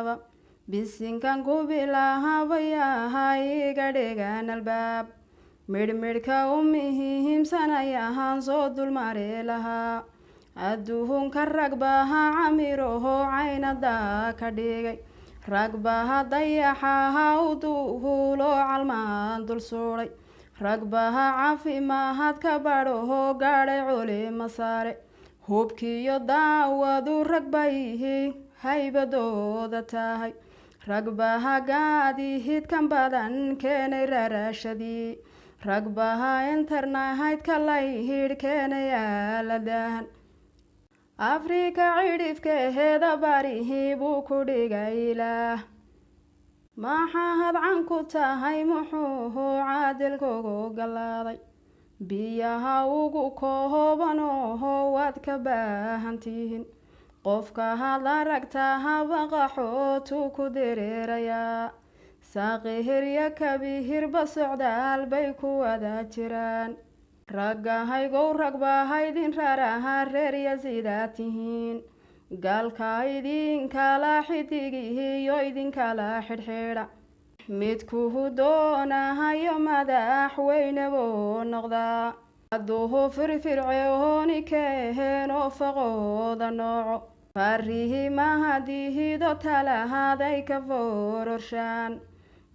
bilaaba bisinkan ku bilaahabayahay gadhegan albaab midhmidhka u muhiimsanayahan soo dulmari lahaa adduunka rag baha camiraho caynada ka dhigay rag baha dayaxaha u duulo calmaan dul suudhay rag baha caafimaad ka badhaho gaadhay culima saare hubkiyo daawadu rag bayhi haybadooda tahay rag baha gaadihidkan badan keenay rarashadii rag baha internahaydka layhidh keenayaa la daahan afrika cidhifkaheeda barihii buu ku dhigay ilaah maxaad can ku tahay muxuuhu caadilkugu gallaaday biyaha ugu koobanoho waad ka baahantihiin qofka had aragtaha baqaxootuu ku dareerayaa saaqihirya kabihirba socdaal bay ku wada jiraan raggahaygow rag bahaydin raraha reerya sidaa tihiin gaalka idinkala xidigihiyo idinkala xidhxidha midkuhu doonahayo madaxweyne buu noqdaa hadduuhu firfircooni kaheen oo faqooda nooco farihimahadihido talahaday ka fororshaan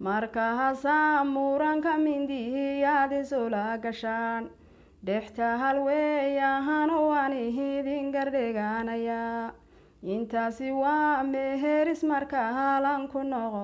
markaasaa muranka mindihiyaad isula gashaan dhexta halweeyahan waan ihidin gardhiganayaa intaasi waa meheris marka halan ku noqo